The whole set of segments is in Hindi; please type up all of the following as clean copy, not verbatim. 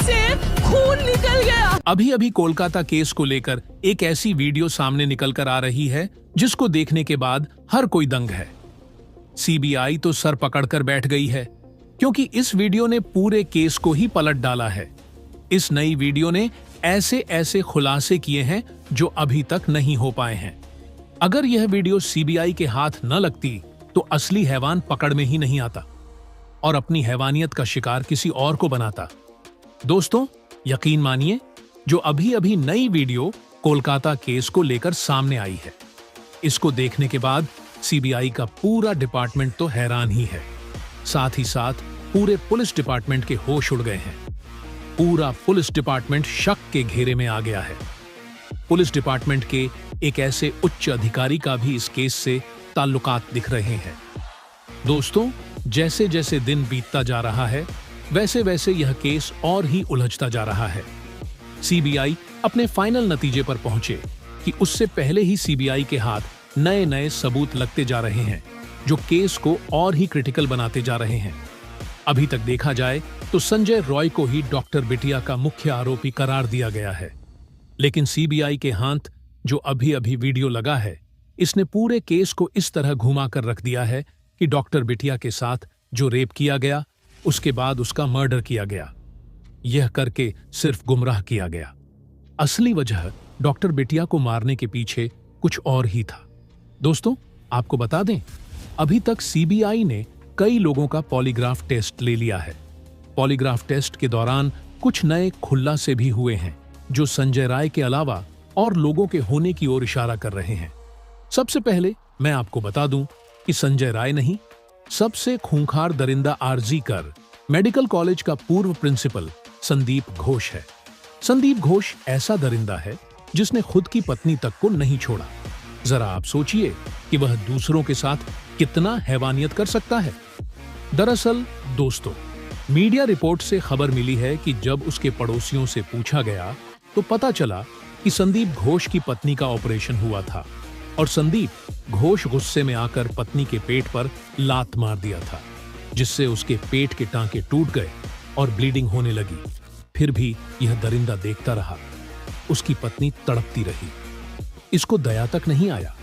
से खून निकल गया। अभी अभी कोलकाता केस को लेकर एक ऐसी वीडियो सामने निकल कर आ रही है जिसको देखने के बाद हर कोई दंग है। सीबीआई तो सर पकड़कर बैठ गई है क्योंकि इस वीडियो ने पूरे केस को ही पलट डाला है। इस नई वीडियो ने ऐसे ऐसे खुलासे किए हैं जो अभी तक नहीं हो पाए हैं। अगर यह वीडियो सीबीआई के हाथ न लगती तो असली हैवान पकड़ में ही नहीं आता और अपनी हैवानियत का शिकार किसी और को बनाता। दोस्तों, यकीन मानिए, जो अभी अभी नई वीडियो कोलकाता केस को लेकर सामने आई है, इसको देखने के बाद सीबीआई का पूरा डिपार्टमेंट तो हैरान ही है। साथ ही साथ पूरे पुलिस डिपार्टमेंट के होश उड़ गए हैं। पूरा पुलिस डिपार्टमेंट शक के घेरे में आ गया है। पुलिस डिपार्टमेंट के एक ऐसे उच्च अधिकारी का भी इस केस से ताल्लुकात दिख रहे हैं। दोस्तों, जैसे जैसे दिन बीतता जा रहा है वैसे वैसे यह केस और ही उलझता जा रहा है। सीबीआई अपने फाइनल नतीजे पर पहुंचे कि उससे पहले ही सीबीआई के हाथ नए नए सबूत लगते जा रहे हैं जो केस को और ही क्रिटिकल बनाते जा रहे हैं। अभी तक देखा जाए तो संजय रॉय को ही डॉक्टर बिटिया का मुख्य आरोपी करार दिया गया है, लेकिन सीबीआई के हाथ जो अभी अभी वीडियो लगा है, इसने पूरे केस को इस तरह घुमा कर रख दिया है कि डॉक्टर बिटिया के साथ जो रेप किया गया, उसके बाद उसका मर्डर किया गया, यह करके सिर्फ गुमराह किया गया। असली वजह डॉक्टर बिटिया को मारने के पीछे कुछ और ही था। दोस्तों, आपको बता दें, अभी तक सीबीआई ने कई लोगों का पॉलीग्राफ टेस्ट ले लिया है। पॉलीग्राफ टेस्ट के दौरान कुछ नए खुलासे भी हुए हैं जो संजय राय के अलावा और लोगों के होने की ओर इशारा कर रहे हैं। सबसे पहले मैं आपको बता दूं कि संजय राय नहीं, सबसे खूंखार दरिंदा आरजी कर मेडिकल कॉलेज का पूर्व प्रिंसिपल संदीप घोष है। संदीप घोष ऐसा दरिंदा है जिसने खुद की पत्नी तक को नहीं छोड़ा। जरा आप सोचिए कि वह दूसरों के साथ कितना हैवानियत कर सकता है। दरअसल दोस्तों, मीडिया रिपोर्ट से खबर मिली है कि जब उसके पड़ोसियों से पूछा गया तो पता चला कि संदीप घोष की पत्नी का ऑपरेशन हुआ था और संदीप घोष गुस्से में आकर पत्नी के पेट पर लात मार दिया था, जिससे उसके पेट के टांके टूट गए और ब्लीडिंग होने लगी। फिर भी यह दरिंदा देखता रहा। उसकी पत्नी तड़पती रही। इसको दया तक नहीं आया।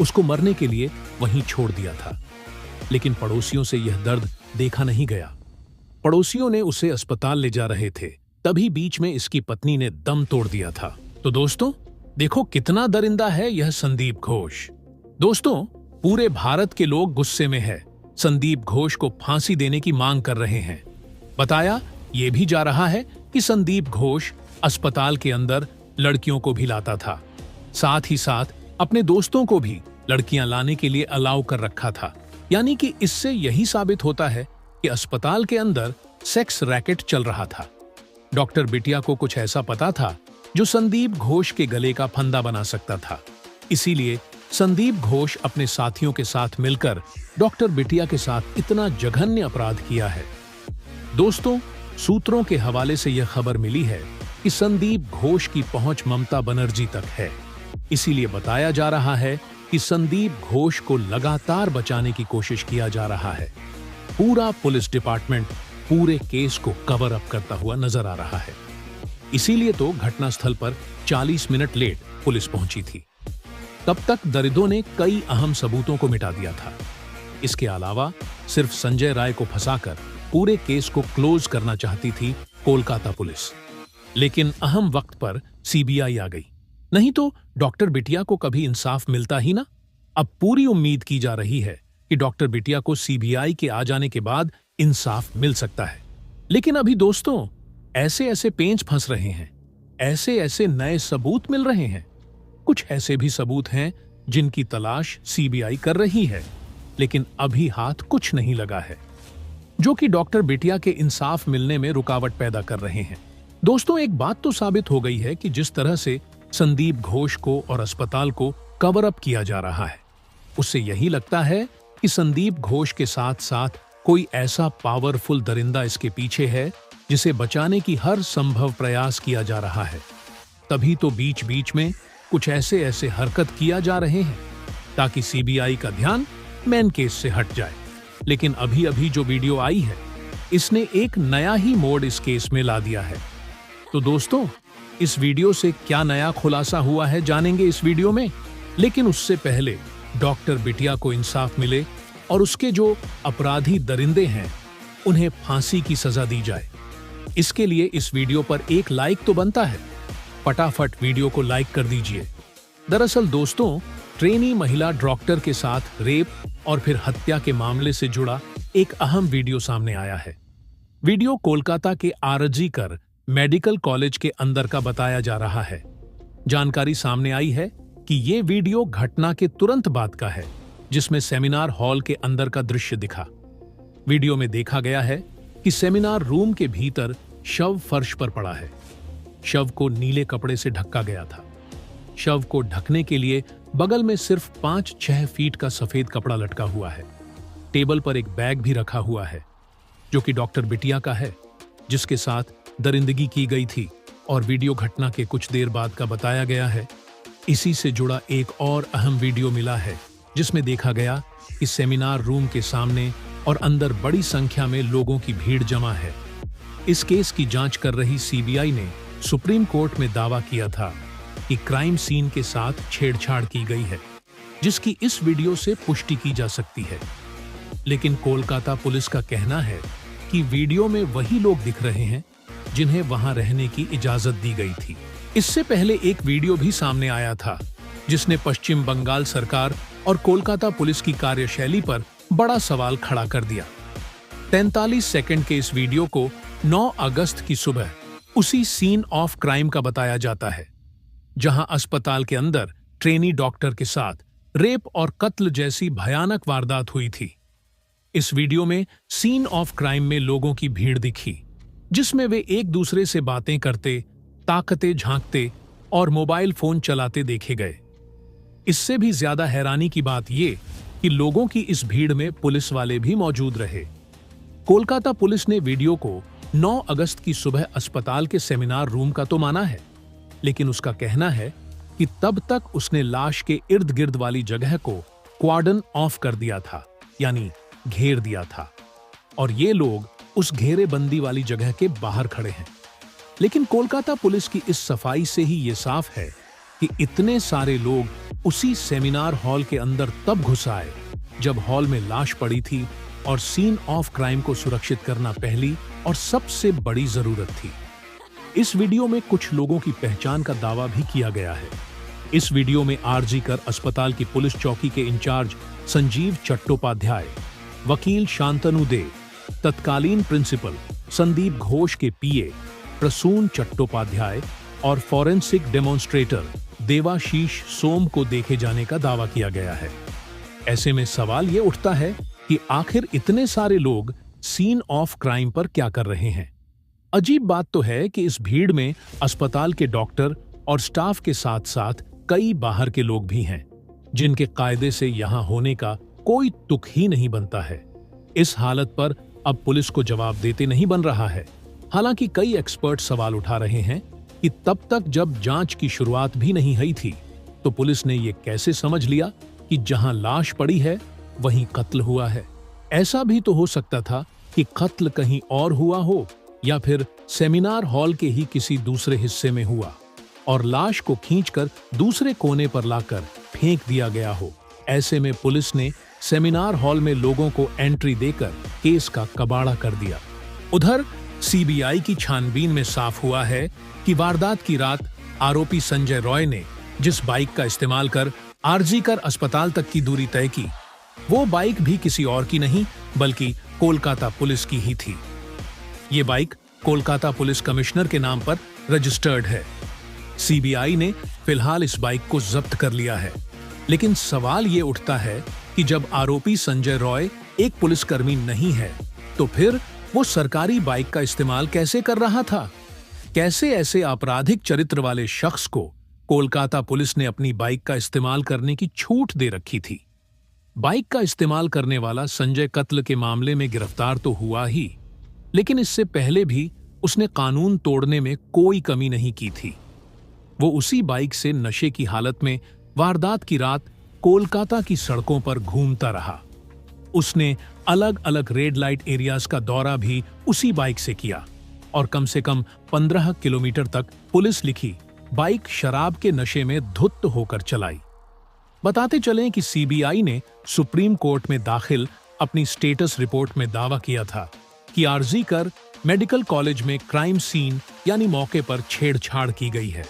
उसको मरने के लिए वहीं छोड़ दिया था। लेकिन पड़ोसियों से यह दर्द देखा नहीं गया। पड़ोसियों ने उसे अस्पताल ले जा रहे थे, तभी बीच में इसकी पत्नी ने दम तोड़ दिया था। तो दोस्तों, देखो कितना दरिंदा है यह संदीप घोष। दोस्तों, पूरे भारत के लोग गुस्से में है। संदीप घोष को फांसी देने की मांग कर रहे हैं। बताया यह भी जा रहा है कि संदीप घोष अस्पताल के अंदर लड़कियों को भी लाता था, साथ ही साथ अपने दोस्तों को भी लड़कियां लाने के लिए अलाउ कर रखा था। यानी कि इससे यही साबित होता है कि अस्पताल के अंदर सेक्स रैकेट चल रहा था। डॉक्टर बिटिया को कुछ ऐसा पता था जो संदीप घोष के गले का फंदा बना सकता था। इसीलिए संदीप घोष अपने साथियों के साथ मिलकर डॉक्टर बिटिया के साथ इतना जघन्य अपराध किया है। दोस्तों, सूत्रों के हवाले से यह खबर मिली है कि संदीप घोष की पहुंच ममता बनर्जी तक है। इसीलिए बताया जा रहा है कि संदीप घोष को लगातार बचाने की कोशिश किया जा रहा है। पूरा पुलिस डिपार्टमेंट पूरे केस को कवर अप करता हुआ नजर आ रहा है। इसीलिए तो घटनास्थल पर 40 मिनट लेट पुलिस पहुंची थी। तब तक दरिंदों ने कई अहम सबूतों को मिटा दिया था। इसके अलावा सिर्फ संजय राय को फंसाकर पूरे केस को क्लोज करना चाहती थी कोलकाता पुलिस। लेकिन अहम वक्त पर सीबीआई आ गई, नहीं तो डॉक्टर बिटिया को कभी इंसाफ मिलता ही ना। अब पूरी उम्मीद की जा रही है कि डॉक्टर बिटिया को सीबीआई के आ जाने के बाद इंसाफ मिल सकता है। लेकिन अभी दोस्तों, ऐसे ऐसे पेंच फंस रहे हैं, ऐसे ऐसे नए सबूत मिल रहे हैं। कुछ ऐसे भी सबूत हैं जिनकी तलाश सीबीआई कर रही है, लेकिन अभी हाथ कुछ नहीं लगा है, जो कि डॉक्टर बिटिया के इंसाफ मिलने में रुकावट पैदा कर रहे हैं। दोस्तों, एक बात तो साबित हो गई है कि जिस तरह से संदीप घोष को और अस्पताल को कवर अप किया जा रहा है, उससे यही लगता है कि संदीप घोष के साथ साथ कोई ऐसा पावरफुल दरिंदा इसके पीछे है जिसे बचाने की हर संभव प्रयास किया जा रहा है। तभी तो बीच बीच में कुछ ऐसे ऐसे हरकत किया जा रहे हैं ताकि सीबीआई का ध्यान मेन केस से हट जाए। लेकिन अभी अभी जो वीडियो आई है, इसने एक नया ही मोड़ इस केस में ला दिया है। तो दोस्तों, इस वीडियो से क्या नया खुलासा हुआ है जानेंगे इस वीडियो में। लेकिन उससे पहले डॉक्टर बिटिया को इंसाफ मिले और उसके जो अपराधी दरिंदे हैं उन्हें फांसी की सजा दी जाए। इसके लिए इस वीडियो पर एक लाइक तो बनता है। फटाफट वीडियो को लाइक कर दीजिए। दरअसल दोस्तों, ट्रेनी महिला डॉक्टर के साथ रेप और फिर हत्या के मामले से जुड़ा एक अहम वीडियो सामने आया है। वीडियो कोलकाता के आरजी कर मेडिकल कॉलेज के अंदर का बताया जा रहा है। जानकारी सामने आई है कि ये वीडियो घटना के तुरंत बाद का है, जिसमें सेमिनार हॉल के अंदर का दृश्य दिखा। वीडियो में देखा गया है कि सेमिनार रूम के भीतर शव फर्श पर पड़ा है। शव को नीले कपड़े से ढका गया था। शव को ढकने के लिए बगल में सिर्फ 5-6 फीट का सफेद कपड़ा लटका हुआ है। टेबल पर एक बैग भी रखा हुआ है जो कि डॉक्टर बिटिया का है, जिसके साथ दरिंदगी की गई थी। और वीडियो घटना के कुछ देर बाद का बताया गया है। इसी से जुड़ा एक और अहम वीडियो मिला है, जिसमें देखा गया कि सेमिनार रूम के सामने और अंदर बड़ी संख्या में लोगों की भीड़ जमा है। इस केस की जांच कर रही सीबीआई ने सुप्रीम कोर्ट में दावा किया था कि क्राइम सीन के साथ छेड़छाड़ की गई है, जिसकी इस वीडियो से पुष्टि की जा सकती है। लेकिन कोलकाता पुलिस का कहना है कि वीडियो में वही लोग दिख रहे हैं जिन्हें वहां रहने की इजाजत दी गई थी। इससे पहले एक वीडियो भी सामने आया था, जिसने पश्चिम बंगाल सरकार और कोलकाता पुलिस की कार्यशैली पर बड़ा सवाल खड़ा कर दिया। 43 सेकंड के इस वीडियो को 9 अगस्त की सुबह उसी सीन ऑफ क्राइम का बताया जाता है, जहां अस्पताल के अंदर ट्रेनी डॉक्टर के साथ रेप और कत्ल जैसी भयानक वारदात हुई थी। इस वीडियो में सीन ऑफ क्राइम में लोगों की भीड़ दिखी, जिसमें वे एक दूसरे से बातें करते, ताकते झांकते और मोबाइल फोन चलाते देखे गए। इससे भी ज्यादा हैरानी की बात ये कि लोगों की इस भीड़ में पुलिस वाले भी मौजूद रहे। कोलकाता पुलिस ने वीडियो को 9 अगस्त की सुबह अस्पताल के सेमिनार रूम का तो माना है, लेकिन उसका कहना है कि तब तक उसने लाश के इर्द गिर्द वाली जगह को क्वार्डन ऑफ कर दिया था, यानी घेर दिया था, और ये लोग उस घेरेबंदी वाली जगह के बाहर खड़े हैं। लेकिन कोलकाता पुलिस की इस सफाई से ही ये साफ है कि इतने सारे लोग उसी सेमिनार हॉल के अंदर तब घुस आए जब हॉल में लाश पड़ी थी, और सीन ऑफ क्राइम को सुरक्षित करना पहली और सबसे बड़ी जरूरत थी। इस वीडियो में कुछ लोगों की पहचान का दावा भी किया गया है। इस वीडियो में आरजी कर अस्पताल की पुलिस चौकी के इंचार्ज संजीव चट्टोपाध्याय, वकील शांतनु दे, तत्कालीन प्रिंसिपल संदीप घोष के पीए प्रसून चट्टोपाध्याय और फॉरेंसिक डेमोन्स्ट्रेटर देवाशीष सोम को देखे जाने का दावा किया गया है। ऐसे में सवाल ये उठता है कि आखिर इतने सारे लोग सीन ऑफ क्राइम पर क्या कर रहे हैं। अजीब बात तो है कि इस भीड़ में अस्पताल के डॉक्टर और स्टाफ के साथ साथ कई बाहर के लोग भी हैं, जिनके कायदे से यहां होने का कोई तुक ही नहीं बनता है। इस हालत पर अब पुलिस को जवाब देते नहीं बन रहा है। हालांकि कई एक्सपर्ट सवाल उठा रहे हैं कि तब तक जब जांच की शुरुआत भी नहीं हुई थी, तो पुलिस ने यह कैसे समझ लिया कि जहां लाश पड़ी है वहीं कत्ल हुआ है। ऐसा भी तो हो सकता था कि कत्ल कहीं और हुआ हो, या फिर सेमिनार हॉल के ही किसी दूसरे हिस्से में हुआ और लाश को खींचकर दूसरे कोने पर लाकर फेंक दिया गया हो। ऐसे में पुलिस ने सेमिनार हॉल में लोगों को एंट्री देकर केस का कबाड़ा कर दिया। उधर सीबीआई की छानबीन में साफ हुआ है कि वारदात की रात आरोपी संजय रॉय ने जिस बाइक का इस्तेमाल कर आरजी कर अस्पताल तक की दूरी तय की, वो बाइक भी किसी और की नहीं बल्कि कोलकाता पुलिस की ही थी। ये बाइक कोलकाता पुलिस कमिश्नर के नाम पर रजिस्टर्ड है। सीबीआई ने फिलहाल इस बाइक को जब्त कर लिया है। लेकिन सवाल ये उठता है कि जब आरोपी संजय रॉय एक पुलिसकर्मी नहीं है, तो फिर वो सरकारी बाइक का इस्तेमाल कैसे कर रहा था? कैसे ऐसे आपराधिक चरित्र वाले शख्स को कोलकाता पुलिस ने अपनी बाइक का इस्तेमाल करने की छूट दे रखी थी? बाइक का इस्तेमाल करने वाला संजय कत्ल के मामले में गिरफ्तार तो हुआ ही, लेकिन इससे पहले भी उसने कानून तोड़ने में कोई कमी नहीं की थी। वो उसी बाइक से नशे की हालत में वारदात की रात कोलकाता की सड़कों पर घूमता रहा। उसने अलग अलग रेड लाइट एरियाज का दौरा भी उसी बाइक से किया और कम से कम 15 किलोमीटर तक पुलिस लिखी बाइक शराब के नशे में धुत होकर चलाई। बताते चलें कि सीबीआई ने सुप्रीम कोर्ट में दाखिल अपनी स्टेटस रिपोर्ट में दावा किया था कि आरजी कर मेडिकल कॉलेज में क्राइम सीन यानी मौके पर छेड़छाड़ की गई है।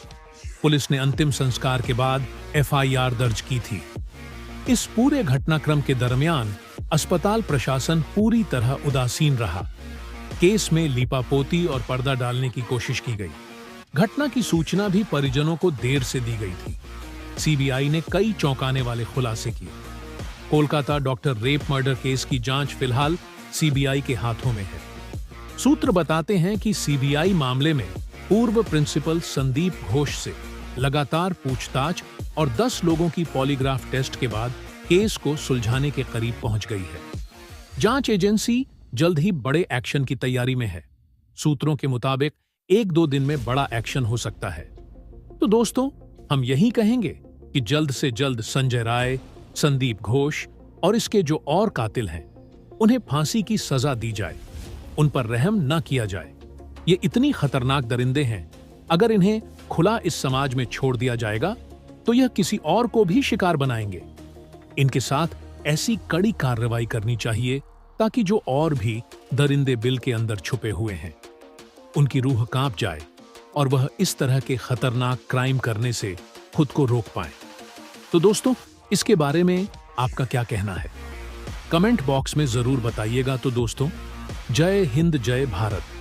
पुलिस ने अंतिम संस्कार के बाद एफआईआर दर्ज की थी। इस पूरे घटनाक्रम के दरमियान अस्पताल प्रशासन पूरी तरह उदासीन रहा। केस में लीपापोती और पर्दा डालने की कोशिश की गई। घटना की सूचना भी परिजनों को देर से दी गई थी। सीबीआई ने कई चौंकाने वाले खुलासे किए। Kolkata doctor rape murder case की जांच फिलहाल सीबीआई के हाथों में है। सूत्र बताते हैं कि सीबीआई मामले में पूर्व प्रिंसिपल संदीप घोष से लगातार पूछताछ और 10 लोगों की पॉलीग्राफ टेस्ट के बाद केस को सुलझाने के करीब पहुंच गई है। जांच एजेंसी जल्द ही बड़े एक्शन की तैयारी में है। सूत्रों के मुताबिक 1-2 दिन में बड़ा एक्शन हो सकता है। तो दोस्तों, हम यही कहेंगे कि जल्द से जल्द संजय राय, संदीप घोष और इसके जो और कातिल हैं, उन्हें फांसी की सजा दी जाए। उन पर रहम न किया जाए। ये इतनी खतरनाक दरिंदे हैं, अगर इन्हें खुला इस समाज में छोड़ दिया जाएगा तो यह किसी और को भी शिकार बनाएंगे। इनके साथ ऐसी कड़ी कार्रवाई करनी चाहिए ताकि जो और भी दरिंदे बिल के अंदर छुपे हुए हैं, उनकी रूह कांप जाए और वह इस तरह के खतरनाक क्राइम करने से खुद को रोक पाए। तो दोस्तों, इसके बारे में आपका क्या कहना है? कमेंट बॉक्स में जरूर बताइएगा। तो दोस्तों, जय हिंद, जय भारत।